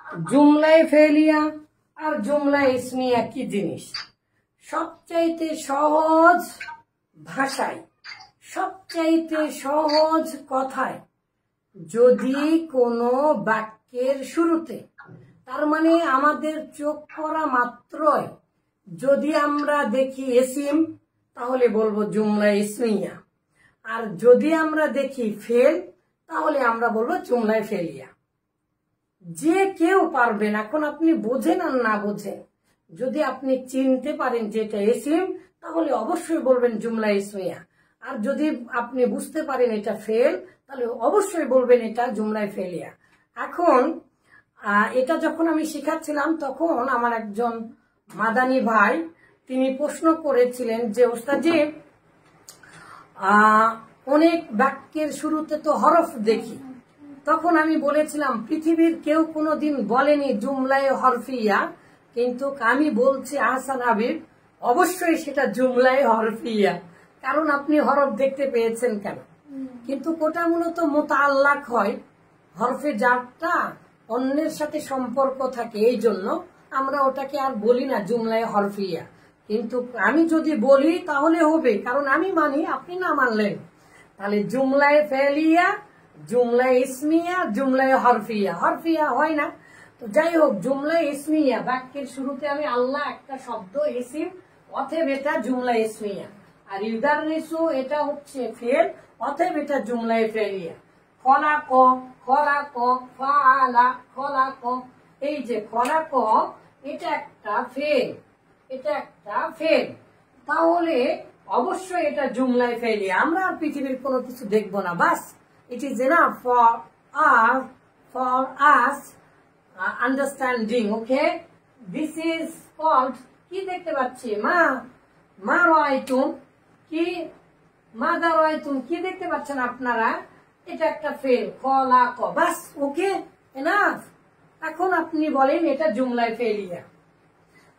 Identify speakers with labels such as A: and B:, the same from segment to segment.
A: জুমলাই ফেলিয়া আর জুমলাই ইসমিয়া কি জিনিস? সবচাইতে সহজ ভাষায়, সবচাইতে সহজ কথায় যদি কোনো বাক্যের শুরুতে, তার মানে আমাদের চোখ পড়া মাত্রই যদি আমরা দেখি এসিম তাহলে বলবো জুমলা ইসমিয়া, আর যদি আমরা দেখি ফেল তাহলে আমরা বলবো জুমলায় ফেলিয়া। যে কেউ পারবেন, এখন আপনি বোঝেন আর না বোঝেন, যদি আপনি চিনতে পারেন যে এটা এসিম তাহলে অবশ্যই বলবেন জুমলা ইসমিয়া, আর যদি আপনি বুঝতে পারেন এটা ফেল তাহলে অবশ্যই বলবেন এটা জুমলায় ফেলিয়া। এখন এটা যখন আমি শিখাচ্ছিলাম তখন আমার একজন মাদানী ভাই তিনি প্রশ্ন করেছিলেন যে ওস্তাদজি অনেক বাক্যের শুরুতে তো হরফ দেখি, তখন আমি বলেছিলাম পৃথিবীর কেউ কোনোদিন বলেনি জুমলায় হরফিয়া, কিন্তু আমি বলছি আহসান হাবিব অবশ্যই সেটা জুমলায় হরফিয়া, কারণ আপনি হরফ দেখতে পেয়েছেন কেন। কিন্তু ওটা মূলত মোতাআল্লাক হয়, হরফে জারটা অন্যের সাথে সম্পর্ক থাকে, এই জন্য আমরা ওটাকে আর বলি না জুমলায় হরফিয়া। কিন্তু আমি যদি বলি তাহলে হবে, কারণ আমি মানি, আপনি না মানলেন। তাহলে জুমলায় ফেলিয়া, জুমলায় ইসমিয়া, জুমলায় হরফিয়া, হরফিয়া হয় না। তো যাই হোক, জুমলায় ইসমিয়া বাক্যের শুরুতে আমি আল্লাহ একটা শব্দ ইসিম, অতএব এটা জুমলায় ইসমিয়া, আর ইউদাররিসু এটা হচ্ছে ফেল, অতএব এটা জুমলায় ফেলিয়া। খলাক, খলাক, ফাআলা, খলাক, এই যে খলাক এটা একটা ফেল, এটা একটা ফেল, তাহলে অবশ্যই এটা জুমলায় ফেলিয়া। আমরা পৃথিবীর কোনো কিছু দেখবো না, বাস it is enough for us understanding, okay? This is called, কি দেখতে পাচ্ছি, মা রাআইতুম, কি মাদা রাআইতুম, কি দেখতে পাচ্ছেন আপনারা, এটা একটা ফেল, খলাক, বাস, ওকে, এনাফ। এখন আপনি বলেন এটা জুমলায় ফেলিয়া।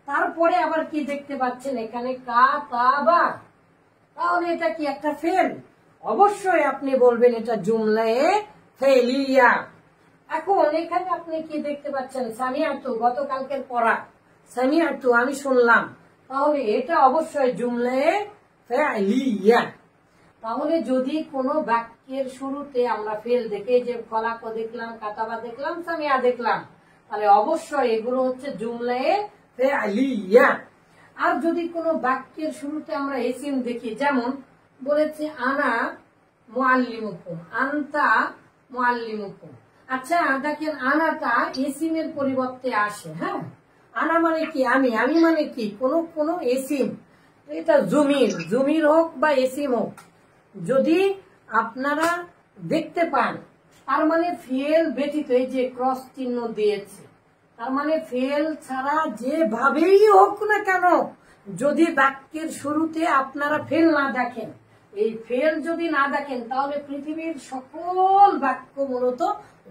A: তারপরে আবার কি দেখতে পাচ্ছেন এখানে, কাতাবা, তাহলে এটা কি একটা ফেল? অবশ্যই আপনি বলবেন এটা জুমলায় ফেলিয়া। এখন এখানে আপনি কি দেখতে পাচ্ছেন, সামিআতু, গতকালকের পড়া, সামিআতু আমি শুনলাম, তাহলে এটা অবশ্যই জুমলায় ফেলিয়া। তাহলে যদি কোনো বাক্যের শুরুতে আমরা ফেল দেখে, যে খলাক দেখলাম, কাতাবা দেখলাম, সামিয়া দেখলাম, তাহলে অবশ্যই এগুলো হচ্ছে জুমলায় ফেলিয়া। আর যদি কোনো বাক্যের শুরুতে আমরা ইসিম দেখি, যেমন বলেছে আনা মুআল্লিমুকুম, আনতা মুআল্লিমুকুম, আচ্ছা দেখেন আনাটা ইসিমের পরিবর্তে আসে, হ্যাঁ, আনা মানে কি, আমি, আমি মানে কি, কোন ইসিম, এটা জুমির হোক বা ইসিম হোক, যদি আপনারা দেখতে পান, তার মানে ফেল ব্যতীত, এই যে ক্রস চিহ্ন দিয়েছে, তার মানে ফেল ছাড়া যেভাবেই হোক না কেন, যদি বাক্যের শুরুতে আপনারা ফেল না দেখেন, এই ফেল যদি না দেখেন, তাহলে পৃথিবীর সকল বাক্য মূলত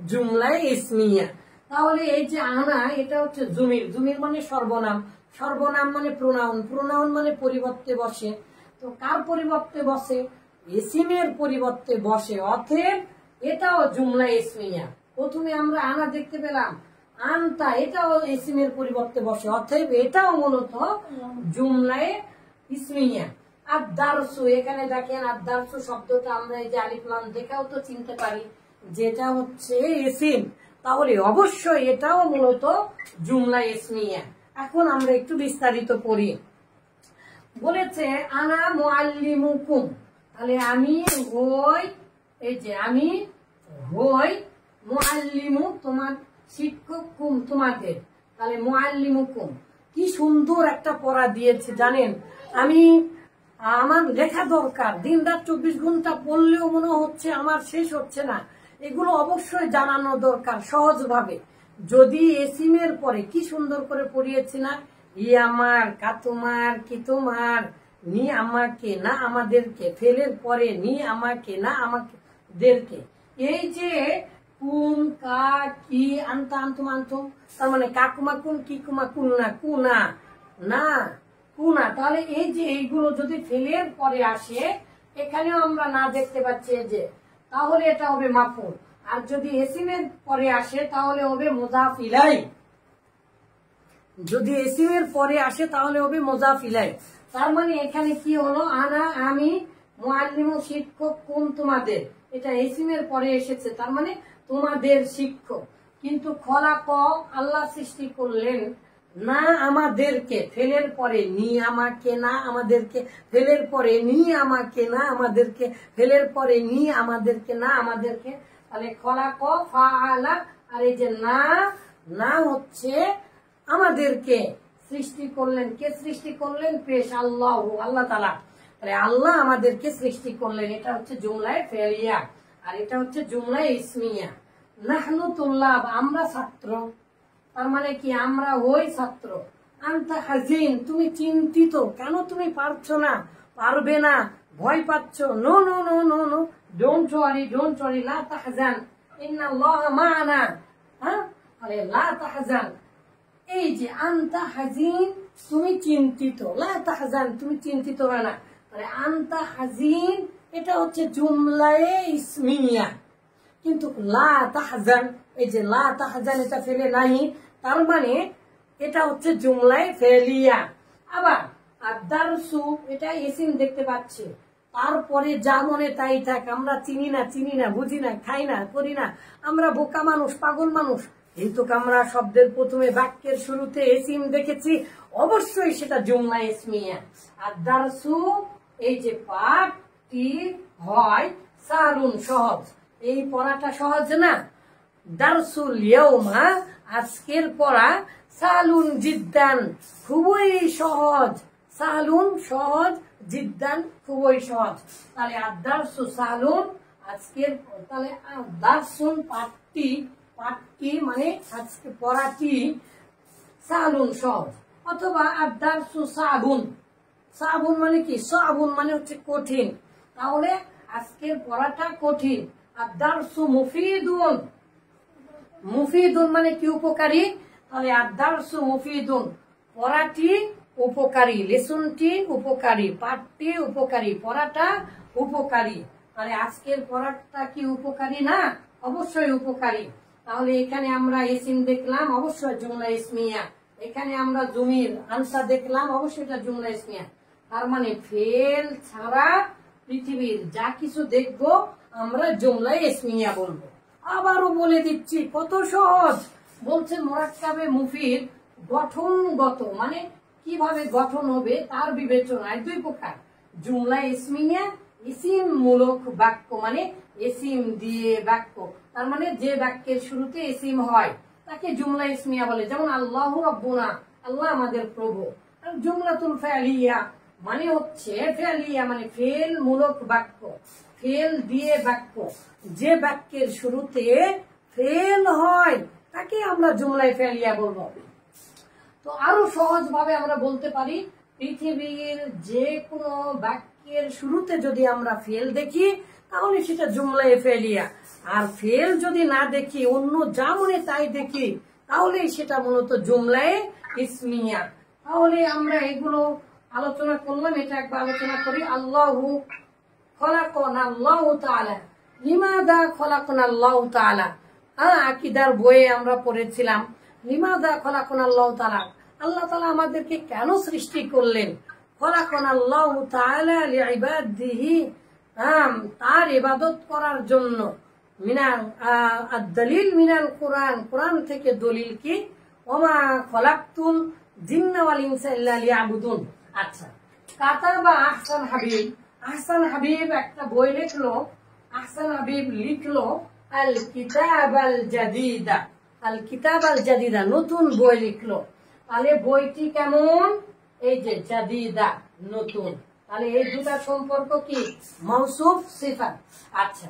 A: জুমলায় ইসমিয়া। তাহলে এই যে আনা, এটা হচ্ছে জুমির মানে সর্বনাম, সর্বনাম মানে প্রোনাউন মানে পরিবর্তে বসে, তো কার পরিবর্তে বসে, ইসিমের পরিবর্তে বসে, অতএব এটাও জুমলা ইসমিয়া। প্রথমে আমরা আনা দেখতে পেলাম, আনতা এটাও ইসিমের পরিবর্তে বসে, অতএব এটাও মূলত জুমলায় ইসমিয়া। আর দারসু, এখানে দেখেন আর দারসু শব্দটা আমরা এই যে আলিফ লাম দেখাও তো চিনতে পারি যেটা হচ্ছে ইসিম, তাহলে অবশ্যই এটাও মূলত জুমলা ইসমিয়া। এখন আমরা একটু বিস্তারিত পড়ি। বলেছে আনা মুআল্লিমুকুম, তাহলে আমি হই, এই যে আমি হই মুআল্লিমু, তোমার শিক্ষক, কুম তোমাদের, তাহলে মুআল্লিমুকুম। কি সুন্দর একটা পড়া দিয়েছে জানেন, আমি আমার লেখা দরকার, দিন রাত 24 ঘন্টা পড়লেও মনে হচ্ছে আমার শেষ হচ্ছে না, এগুলো অবশ্যই জানানো দরকার সহজভাবে। যদি এসিমের পরে কি সুন্দর করে পড়িয়েছি না, ই আমার, কা তোমার, কি তোমার, নি আমাকে না আমাদেরকে, ফেলের পরে নি আমাকে না আমাদেরকে, এই যে কুম, কা, কি, আনতা, আনতুম, আনতুম, তার মানে কাকুমা কুন, কি কুমা কুন্না, কুনা না কুনা, তাহলে এই যে এইগুলো যদি ফেলের পরে আসে, এখানেও আমরা না দেখতে পাচ্ছি যে, তাহলে এটা হবে মাফুল। আর যদি এসিমের পরে আসে তাহলে হবে মুজাফ ইলাই। যদি এসিমের পরে আসে তাহলে হবে মুজাফ ইলাই। তার মানে এখানে কি হলো, আনা আমি, মুআল্লিমু শিক্ষক, কুম তোমাদের, এটা এসিমের পরে এসেছে, তার মানে তোমাদের শিক্ষক। কিন্তু খলাক আল্লাহ সৃষ্টি করলেন, না আমাদেরকে, ফেলের পরে নি আমাকে, না আমাদেরকে, ফেলের পরে নি আমাকে, না আমাদেরকে, ফেলের পরে নি আমাদেরকে, না আমাদেরকে। তাহলে খলাক ফাআলা, আর এই যে না, না হচ্ছে আমাদেরকে সৃষ্টি করলেন। কে সৃষ্টি করলেন? পেশ আল্লাহ, আল্লাহ তাআলা। তাহলে আল্লাহ আমাদেরকে সৃষ্টি করলেন, এটা হচ্ছে জুমলায়ে ফেলিয়া, আর এটা হচ্ছে জুমলায়ে ইসমিয়া। নাহনু তুল্লাব, আমরা ছাত্র, তার মানে কি আমরা ওই ছাত্র। আনতা হাজিন, তুমি চিন্তিত, কেন তুমি পারছো না, পারবে না, ভয় পাচ্ছ। No no no no no, don't worry, don't worry, লা তাহজান, ইন্নাল্লাহ মা'ানা। হ্যাঁ, আরে লা তাহজান, এই যে আনতা হাজিন, তুমি চিন্তিত, লা তাহজান, তুমি চিন্তিত হবে না। তাহলে আনতা হাজিন এটা হচ্ছে জুমলায়ে ইসমিয়া। কিন্তু লা তাহজান, এই যে লা তাহজান এটা ফেলে নাই, তার মানে এটা হচ্ছে জুমলায়ে ফেলিয়া। আবার আদ-দারসু, এটা ইসিম দেখতে পাচ্ছি, তারপরে যা মনে তাই থাক, আমরা চিনি না, চিনি না, বুঝি না, খাই না, করি না, আমরা বোকা মানুষ, পাগল মানুষ, কিন্তু আমরা শব্দের প্রথমে বাক্যের শুরুতে ইসিম দেখেছি, অবশ্যই সেটা জুমলা ইসমিয়া। আদ-দারসু, এই যে পাঠটি হয় সালুন, সহজ, এই পড়াটা সহজ না। দারসুল ইয়াউমা, আজকের পড়া, সালুন জিদ্দান, খুবই সহজ, সালুন সহজ, জিদ্দান খুবই সহজ। তাহলে আদ-দারসু সালুন, আজকের, তাহলে দারসুন পাঠটি, পাঠটি মানে আজকে পড়াটি, সালুন সহজ। অথবা আদ-দারসু সাবুন, সাবুন মানে কি, সাবুন মানে হচ্ছে কঠিন, তাহলে আজকের পড়াটা কঠিন। আদ-দারসু মুফিদুন, মুফিদুন মানে কি, উপকারী, তাহলে আদ-দারসু মুফিদুন, পড়াটি উপকারী, লেসনটি উপকারী, পাঠটি উপকারী, পড়াটা উপকারী। তাহলে আজকের পড়াটা কি উপকারী না? অবশ্যই উপকারী। তাহলে এখানে আমরা ইসিম দেখলাম, অবশ্যই জুমলা ইসমিয়া। এখানে আমরা জমির আনসা দেখলাম, অবশ্যই এটা জুমলা ইসমিয়া। তার মানে ফেল ছাড়া পৃথিবীর যা কিছু দেখবো আমরা জুমলা ইসমিয়া বলবো। আবারও বলে দিচ্ছি, কত সহজ। বলছে মুরাক্কাবে মুফিদ গঠনগত, মানে কিভাবে গঠন হবে তার বিবেচনায় দুই প্রকার, জুমলা ইসমিয়া, ইসিম মূলক বাক্য, মানে ইসিম দিয়ে বাক্য, তার মানে যে বাক্যের শুরুতে ইসিম হয় তাকে জুমলা ইসমিয়া বলে। যেমন আল্লাহু রাব্বুনা, আল্লাহ আমাদের প্রভু। আর জুমলাতুল ফাইলিয়া মানে হচ্ছে, ফাইলিয়া মানে ফেল মূলক বাক্য, ফেল দিয়ে বাক্য, যে বাক্যের শুরুতে ফেল হয় তাকে আমরা জুমলায়ে ফাইলিয়া বলবো। তো আরো সহজ ভাবে আমরা বলতে পারি, পৃথিবীর যে কোনো বাক্যের শুরুতে যদি আমরা ফেল দেখি তাহলে সেটা জুমলায়ে ফাইলিয়া, আর ফেল যদি না দেখি, অন্য যা মনে তাই দেখি, তাহলে সেটা মূলত জুমলায়ে ইসমিয়া। তাহলে আমরা এগুলো আলোচনা করলাম, এটা একবার আলোচনা করি। আল্লাহু খলাকানা আল্লাহু তাআলা, লিমাযা খলাকানা আল্লাহু তাআলা, আকীদার বইয়ে আমরা পড়েছিলাম, লিমাযা খলাকানা আল্লাহু তাআলা, আল্লাহ তাআলা আমাদেরকে কেন সৃষ্টি করলেন। খলাকানা আল্লাহু তাআলা লিইবাদিহি, তার ইবাদত করার জন্য। মিনাল আদ-দালিল মিনাল কোরআন, কোরআন থেকে দলিল কি, ওমা খলাকতুল জিন্না ওয়াল ইনসা ইল্লা লিয়াবুদুন। আচ্ছা, কাতাবা আহসান হাবিব, আহসান হাবিব একটা বই লিখলো, আহসান হাবিব লিখলো আল কিতাব আল জাদিদা, আল কিতাব আল জাদিদা, নতুন বই লিখলো। তাহলে বইটি কেমন, এই যে জাদিদা, নতুন, তাহলে এই দুটা সম্পর্ক কি, মাউসুফ সিফাত। আচ্ছা,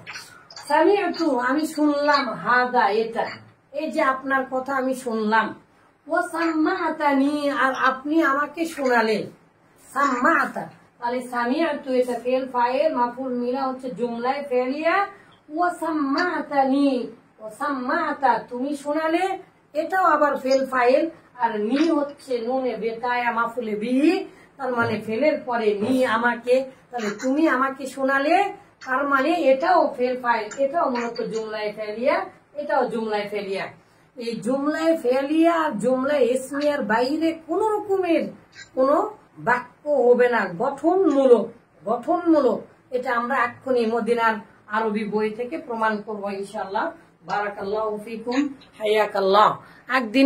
A: সামিআতু আমি শুনলাম, হাদা এটা, এই যে আপনার কথা আমি শুনলাম, ওয়া সাম্মাতানি আর আপনি আমাকে শোনালেন, সাম্মাতা, তাহলে সামিআতু এটা ফেল ফাইল, মাফউল মিলা হচ্ছে জুমলায়ে ফেলিয়া, ওয়া সাম্মাতানি, ওয়া সাম্মাতা তুমি শোনালে, এটাও আবার ফেল ফাইল, আর নি হচ্ছে নুনে বেকায়া মাফুলে বিহি, তার মানে ফেলের পরে নি আমাকে, তাহলে তুমি আমাকে শোনালে, তার মানে এটাও ফেল ফাইল, এটাও মূলত জুমলায় ফেলিয়া, এটাও জুমলায় ফেলিয়া। এই জুমলায় ফেলিয়া আর জুমলায় ইসমিয়ার বাইরে কোন রকমের কোন বাক্য হবে না, গঠনমূলক। গঠনমূলক এটা আমরা এক্ষুনি মদিনার আরবি বই থেকে প্রমাণ করবো ইনশাআল্লাহ। বারাকাল্লাহু ফিকুম, হায়াকাল্লাহ। একদিনে